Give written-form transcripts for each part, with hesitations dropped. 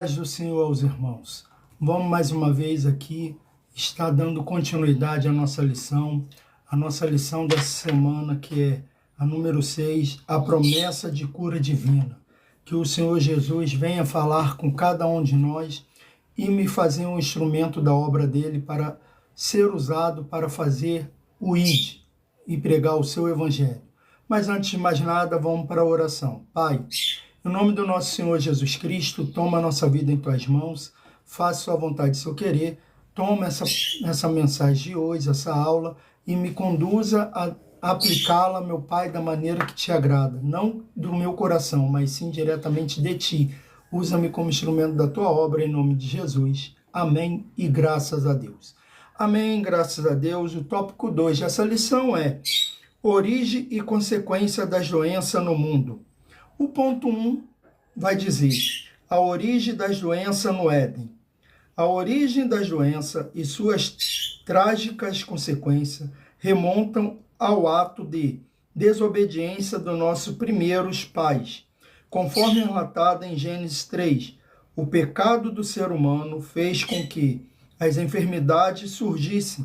Paz do Senhor aos irmãos. Vamos mais uma vez aqui estar dando continuidade à nossa lição, a nossa lição dessa semana, que é a número 6, a promessa de cura divina. Que o Senhor Jesus venha falar com cada um de nós e me fazer um instrumento da obra dele para ser usado para fazer o ID e pregar o seu evangelho. Mas antes de mais nada, vamos para a oração. Pai, em nome do nosso Senhor Jesus Cristo, toma a nossa vida em tuas mãos, faça sua vontade e seu querer, toma essa mensagem de hoje, essa aula, e me conduza a aplicá-la, meu Pai, da maneira que te agrada, não do meu coração, mas sim diretamente de ti. Usa-me como instrumento da tua obra, em nome de Jesus. Amém e graças a Deus. Amém, graças a Deus. O tópico 2 dessa lição é origem e consequência das doenças no mundo. O ponto 1 vai dizer a origem das doenças no Éden. A origem das doenças e suas trágicas consequências remontam ao ato de desobediência dos nossos primeiros pais. Conforme relatado em Gênesis 3, o pecado do ser humano fez com que as enfermidades surgissem,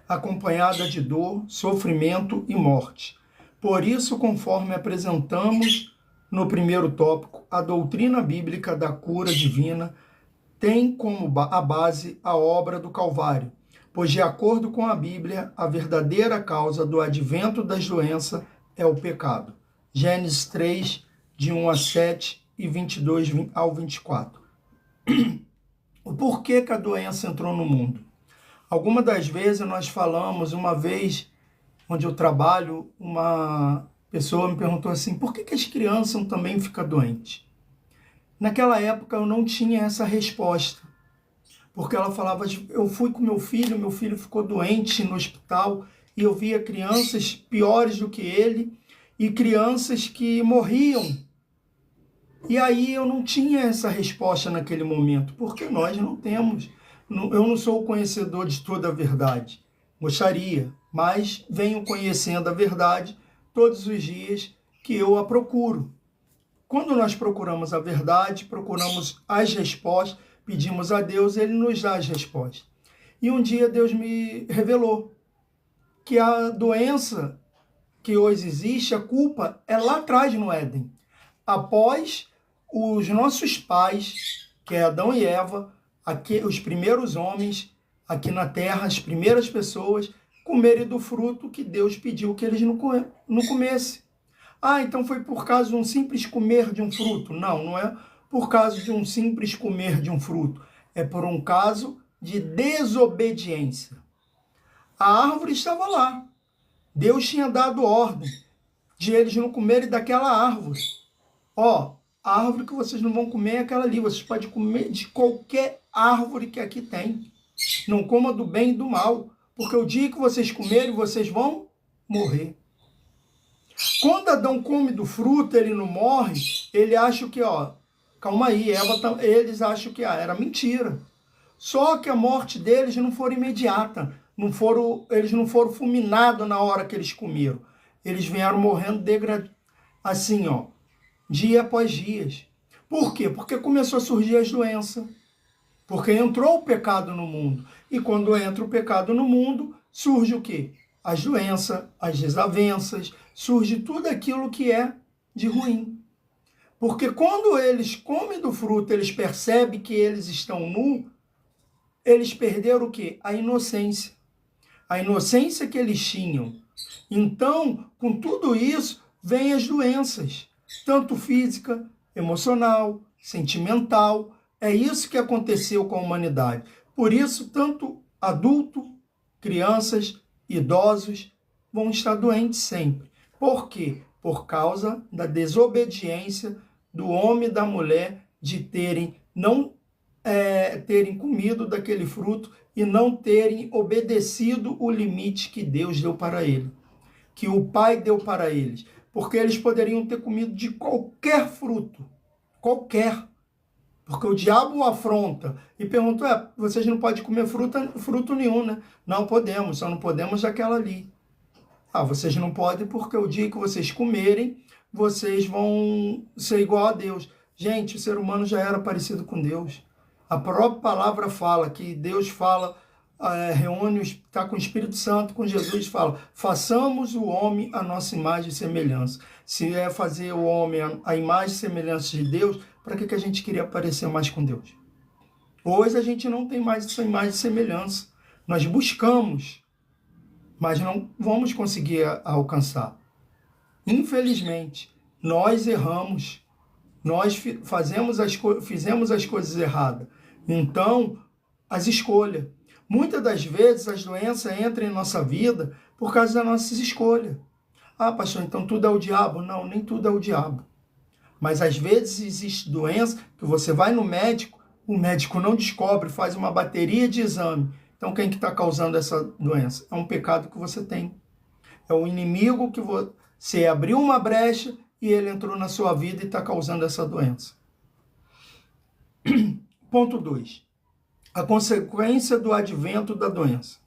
acompanhadas de dor, sofrimento e morte. Por isso, conforme apresentamos no primeiro tópico, a doutrina bíblica da cura divina tem como a base a obra do Calvário, pois, de acordo com a Bíblia, a verdadeira causa do advento das doenças é o pecado. Gênesis 3, de 1 a 7 e 22 ao 24. O porquê que a doença entrou no mundo? Algumas das vezes nós falamos, uma vez onde eu trabalho, uma pessoa me perguntou assim, por que as crianças também ficam doentes? Naquela época eu não tinha essa resposta, porque ela falava, eu fui com meu filho ficou doente no hospital, e eu via crianças piores do que ele, e crianças que morriam. E aí eu não tinha essa resposta naquele momento, porque nós não temos, eu não sou o conhecedor de toda a verdade, gostaria, mas venho conhecendo a verdade todos os dias que eu a procuro. Quando nós procuramos a verdade, procuramos as respostas, pedimos a Deus, Ele nos dá as respostas. E um dia Deus me revelou que a doença que hoje existe, a culpa, é lá atrás no Éden. Após os nossos pais, que é Adão e Eva, os primeiros homens aqui na terra, as primeiras pessoas, comerem do fruto que Deus pediu que eles não comessem. Ah, então foi por causa de um simples comer de um fruto? Não, não é por causa de um simples comer de um fruto. É por um caso de desobediência. A árvore estava lá. Deus tinha dado ordem de eles não comerem daquela árvore. Ó, a árvore que vocês não vão comer é aquela ali. Vocês podem comer de qualquer árvore que aqui tem. Não coma do bem e do mal, porque o dia que vocês comerem, vocês vão morrer. Quando Adão come do fruto, ele não morre, ele acha que, calma aí, eles acham que era mentira. Só que a morte deles não foi imediata, eles não foram fulminados na hora que eles comeram. Eles vieram morrendo assim, dia após dia. Por quê? Porque começou a surgir as doenças. Porque entrou o pecado no mundo. E quando entra o pecado no mundo, surge o quê? As doenças, as desavenças, surge tudo aquilo que é de ruim. Porque quando eles comem do fruto, eles percebem que eles estão nus, eles perderam o quê? A inocência. A inocência que eles tinham. Então, com tudo isso, vêm as doenças. Tanto física, emocional, sentimental. É isso que aconteceu com a humanidade. Por isso, tanto adulto, crianças, idosos vão estar doentes sempre. Por quê? Por causa da desobediência do homem e da mulher de não terem comido daquele fruto e não terem obedecido o limite que Deus deu para ele, que o Pai deu para eles. Porque eles poderiam ter comido de qualquer fruto, qualquer. Porque o diabo o afronta e pergunta, vocês não podem comer fruto nenhum, né? Não podemos, só não podemos daquela ali. Vocês não podem porque o dia que vocês comerem, vocês vão ser igual a Deus. Gente, o ser humano já era parecido com Deus. A própria palavra fala que Deus fala, reúne, está com o Espírito Santo, com Jesus, fala, façamos o homem a nossa imagem e semelhança. Se é fazer o homem a imagem e semelhança de Deus, para que a gente queria parecer mais com Deus? Hoje a gente não tem mais essa imagem e semelhança. Nós buscamos, mas não vamos conseguir alcançar. Infelizmente, nós erramos, nós fizemos as coisas erradas. Então, as escolhas. Muitas das vezes as doenças entram em nossa vida por causa das nossas escolhas. Ah, pastor, então tudo é o diabo? Não, nem tudo é o diabo. Mas às vezes existe doença que você vai no médico, o médico não descobre, faz uma bateria de exame. Então quem que está causando essa doença? É um pecado que você tem. É o inimigo que você abriu uma brecha e ele entrou na sua vida e está causando essa doença. Ponto 2. A consequência do advento da doença.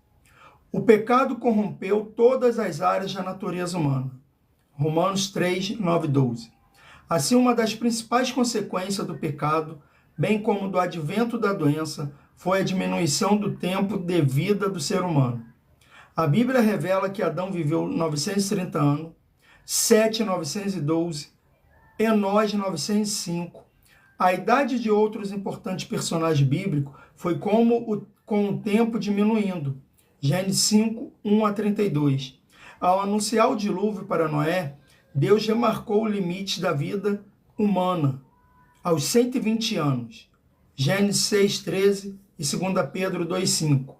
O pecado corrompeu todas as áreas da natureza humana. Romanos 3, 9 e 12. Assim, uma das principais consequências do pecado, bem como do advento da doença, foi a diminuição do tempo de vida do ser humano. A Bíblia revela que Adão viveu 930 anos, Sete 912, Enós 905. A idade de outros importantes personagens bíblicos foi com o tempo diminuindo. Gênesis 5, 1 a 32. Ao anunciar o dilúvio para Noé, Deus remarcou o limite da vida humana aos 120 anos. Gênesis 6, 13 e 2 Pedro 2, 5.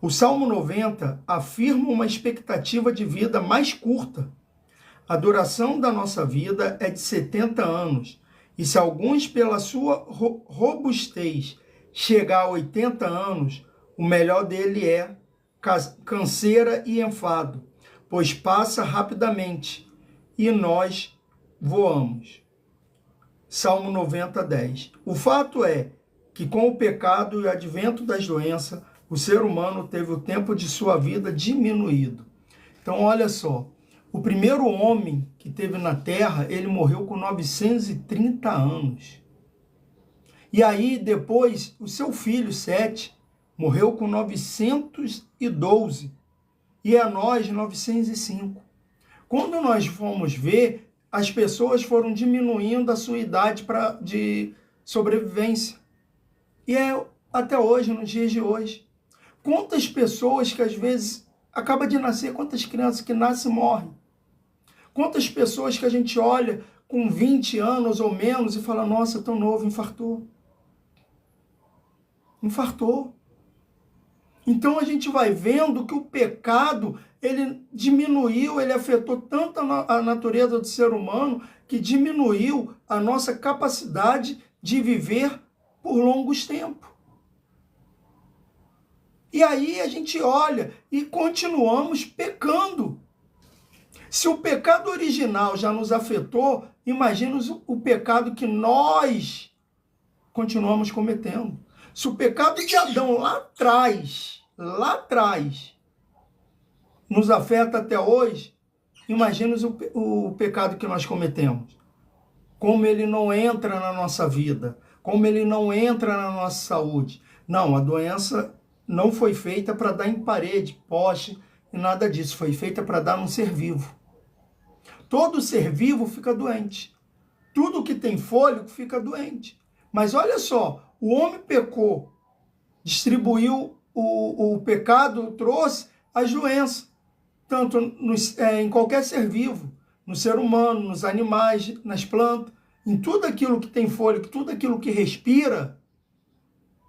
O Salmo 90 afirma uma expectativa de vida mais curta. A duração da nossa vida é de 70 anos. E se alguns, pela sua robustez, chegar a 80 anos, o melhor dele é canseira e enfado, pois passa rapidamente e nós voamos. Salmo 90, 10. O fato é que com o pecado e o advento das doenças, o ser humano teve o tempo de sua vida diminuído. Então, olha só, o primeiro homem que teve na Terra, ele morreu com 930 anos. E aí, depois, o seu filho, Sete, morreu com 912. E Enós, 905. Quando nós fomos ver, as pessoas foram diminuindo a sua idade de sobrevivência. E é até hoje, nos dias de hoje. Quantas pessoas que às vezes acabam de nascer, quantas crianças que nascem e morrem. Quantas pessoas que a gente olha com 20 anos ou menos e fala, nossa, tão novo, infartou. Infartou. Então a gente vai vendo que o pecado, ele diminuiu, ele afetou tanto a natureza do ser humano, que diminuiu a nossa capacidade de viver por longos tempos. E aí a gente olha e continuamos pecando. Se o pecado original já nos afetou, imagina o pecado que nós continuamos cometendo. Se o pecado de Adão lá atrás, nos afeta até hoje, imagina o pecado que nós cometemos. Como ele não entra na nossa vida, como ele não entra na nossa saúde. Não, a doença não foi feita para dar em parede, poste e nada disso. Foi feita para dar num ser vivo. Todo ser vivo fica doente. Tudo que tem fôlego fica doente. Mas olha só, o homem pecou, distribuiu o pecado, trouxe as doenças. Tanto em qualquer ser vivo, no ser humano, nos animais, nas plantas, em tudo aquilo que tem fôlego, tudo aquilo que respira,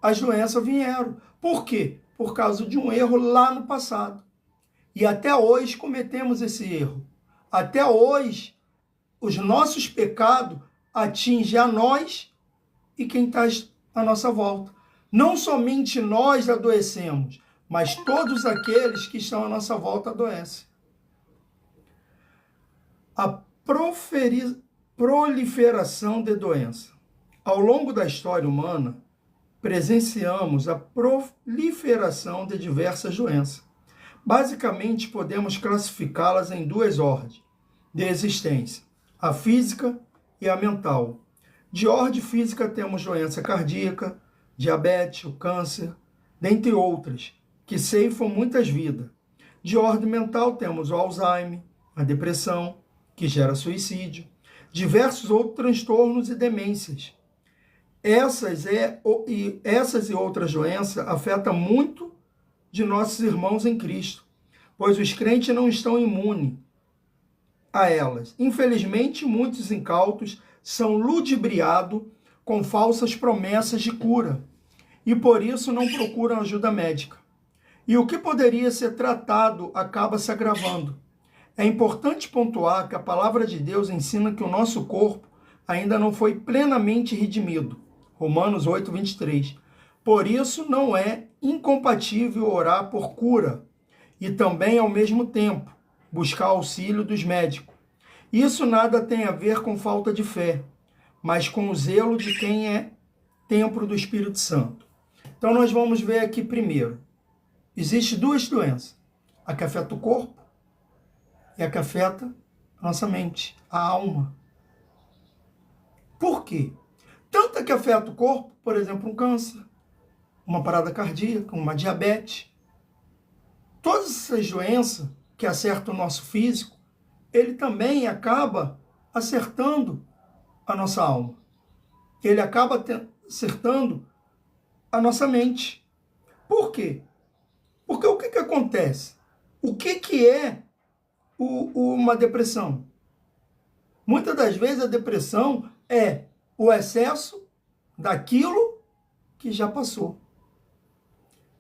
as doenças vieram. Por quê? Por causa de um erro lá no passado. E até hoje cometemos esse erro. Até hoje, os nossos pecados atingem a nós e quem está à nossa volta. Não somente nós adoecemos, mas todos aqueles que estão à nossa volta adoecem. A proliferação de doença. Ao longo da história humana, presenciamos a proliferação de diversas doenças. Basicamente, podemos classificá-las em duas ordens de existência, a física e a mental. De ordem física temos doença cardíaca, diabetes, o câncer, dentre outras, que ceifam muitas vidas. De ordem mental temos o Alzheimer, a depressão, que gera suicídio, diversos outros transtornos e demências. Essas e outras doenças afetam muito de nossos irmãos em Cristo, pois os crentes não estão imunes a elas. Infelizmente, muitos incautos são ludibriados com falsas promessas de cura e por isso não procuram ajuda médica. E o que poderia ser tratado acaba se agravando. É importante pontuar que a palavra de Deus ensina que o nosso corpo ainda não foi plenamente redimido. Romanos 8, 23. Por isso não é incompatível orar por cura e também, ao mesmo tempo, buscar auxílio dos médicos. Isso nada tem a ver com falta de fé, mas com o zelo de quem é templo do Espírito Santo. Então nós vamos ver aqui primeiro. Existem duas doenças, a que afeta o corpo e a que afeta a nossa mente, a alma. Por quê? Tanto a que afeta o corpo, por exemplo, um câncer, uma parada cardíaca, uma diabetes. Todas essas doenças que acertam o nosso físico, ele também acaba acertando a nossa alma. Ele acaba acertando a nossa mente. Por quê? Porque o que acontece? O que é uma depressão? Muitas das vezes a depressão é o excesso daquilo que já passou.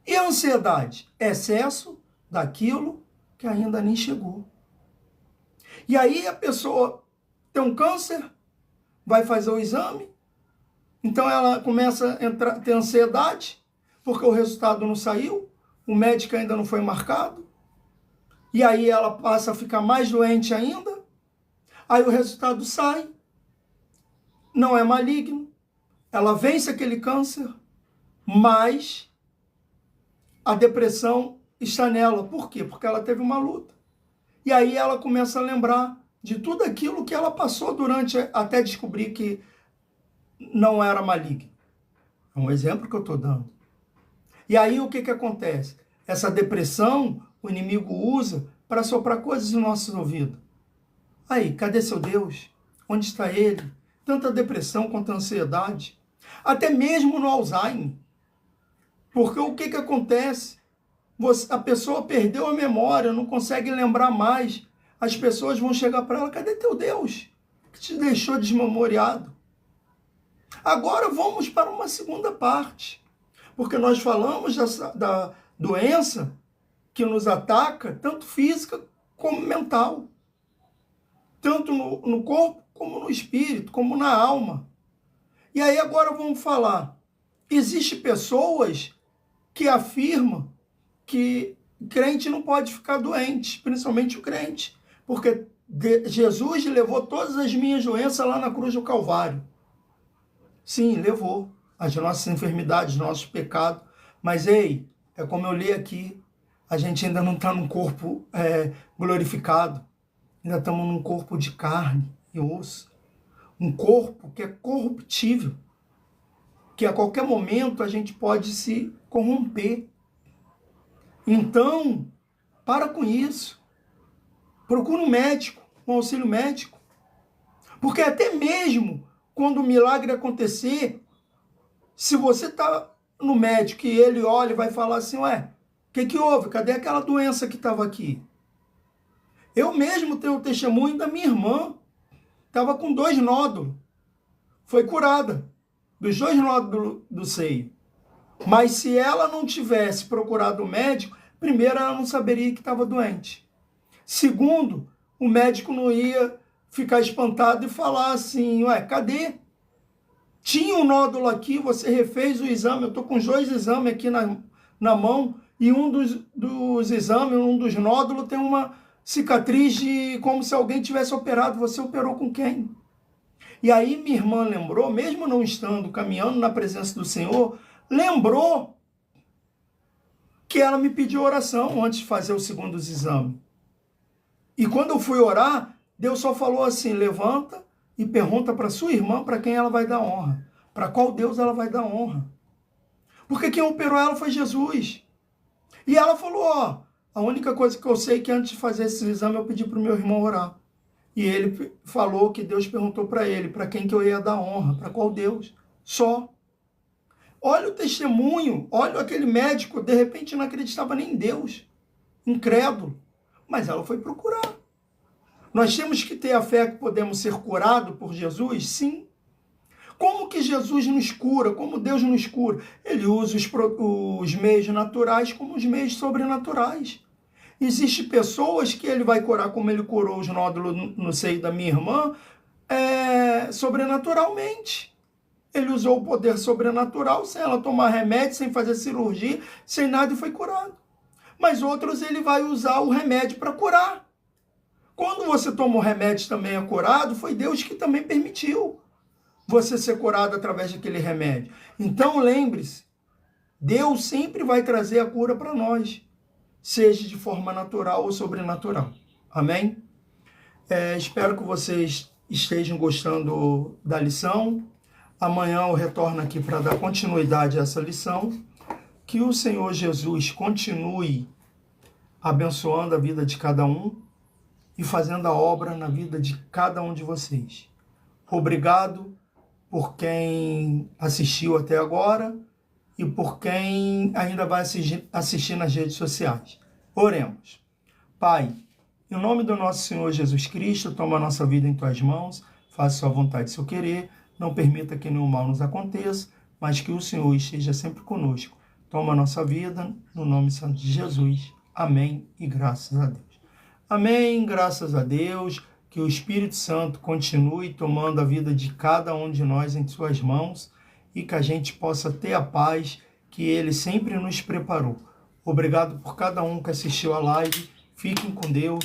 E a ansiedade? Excesso daquilo que ainda nem chegou. E aí a pessoa tem um câncer, vai fazer o exame, então ela começa a ter ansiedade, porque o resultado não saiu, o médico ainda não foi marcado, e aí ela passa a ficar mais doente ainda, aí o resultado sai, não é maligno, ela vence aquele câncer, mas a depressão está nela. Por quê? Porque ela teve uma luta. E aí ela começa a lembrar de tudo aquilo que ela passou durante, até descobrir que não era maligno. É um exemplo que eu estou dando. E aí o que acontece? Essa depressão, o inimigo usa para soprar coisas no nosso ouvido. Aí, cadê seu Deus? Onde está ele? Tanto a depressão quanto a ansiedade. Até mesmo no Alzheimer. Porque o que acontece? A pessoa perdeu a memória, não consegue lembrar mais. As pessoas vão chegar para ela, cadê teu Deus? Que te deixou desmemoriado. Agora vamos para uma segunda parte. Porque nós falamos da doença que nos ataca, tanto física como mental. Tanto no corpo, como no espírito, como na alma. E aí agora vamos falar. Existem pessoas que afirmam que crente não pode ficar doente, principalmente o crente, porque Jesus levou todas as minhas doenças lá na cruz do Calvário. Sim, levou as nossas enfermidades, nossos pecados, mas ei, é como eu li aqui, a gente ainda não está num corpo glorificado, ainda estamos num corpo de carne e osso, um corpo que é corruptível, que a qualquer momento a gente pode se corromper. Então, para com isso. Procura um médico, um auxílio médico. Porque até mesmo quando o milagre acontecer, se você está no médico e ele olha e vai falar assim, ué, o que houve? Cadê aquela doença que estava aqui? Eu mesmo tenho o testemunho da minha irmã. Estava com 2 nódulos. Foi curada dos 2 nódulos do seio. Mas se ela não tivesse procurado o médico, primeiro, ela não saberia que estava doente. Segundo, o médico não ia ficar espantado e falar assim, ué, cadê? Tinha um nódulo aqui, você refez o exame, eu estou com os 2 exames aqui na mão, e um dos exames, um dos nódulos tem uma cicatriz de como se alguém tivesse operado. Você operou com quem? E aí minha irmã lembrou, mesmo não estando caminhando na presença do Senhor, lembrou que ela me pediu oração antes de fazer o segundo exame. E quando eu fui orar, Deus só falou assim, levanta, e pergunta para sua irmã para quem ela vai dar honra. Para qual Deus ela vai dar honra. Porque quem operou ela foi Jesus. E ela falou, ó, a única coisa que eu sei é que antes de fazer esse exame eu pedi para o meu irmão orar. E ele falou que Deus perguntou para ele, para quem que eu ia dar honra, para qual Deus. Só. Olha o testemunho, olha aquele médico, de repente não acreditava nem em Deus. Incrédulo. Mas ela foi procurar. Nós temos que ter a fé que podemos ser curados por Jesus? Sim. Como que Jesus nos cura? Como Deus nos cura? Ele usa os meios naturais como os meios sobrenaturais. Existem pessoas que ele vai curar, como ele curou os nódulos no seio da minha irmã, sobrenaturalmente. Ele usou o poder sobrenatural, sem ela tomar remédio, sem fazer cirurgia, sem nada, e foi curado. Mas outros ele vai usar o remédio para curar. Quando você toma o remédio também é curado, foi Deus que também permitiu você ser curado através daquele remédio. Então lembre-se, Deus sempre vai trazer a cura para nós, seja de forma natural ou sobrenatural. Amém? Espero que vocês estejam gostando da lição. Amanhã eu retorno aqui para dar continuidade a essa lição. Que o Senhor Jesus continue abençoando a vida de cada um e fazendo a obra na vida de cada um de vocês. Obrigado por quem assistiu até agora e por quem ainda vai assistir nas redes sociais. Oremos. Pai, em nome do nosso Senhor Jesus Cristo, toma a nossa vida em Tuas mãos, faça Sua vontade e seu querer, não permita que nenhum mal nos aconteça, mas que o Senhor esteja sempre conosco. Toma a nossa vida, no nome santo de Jesus. Amém e graças a Deus. Amém, graças a Deus. Que o Espírito Santo continue tomando a vida de cada um de nós em suas mãos e que a gente possa ter a paz que Ele sempre nos preparou. Obrigado por cada um que assistiu a live. Fiquem com Deus.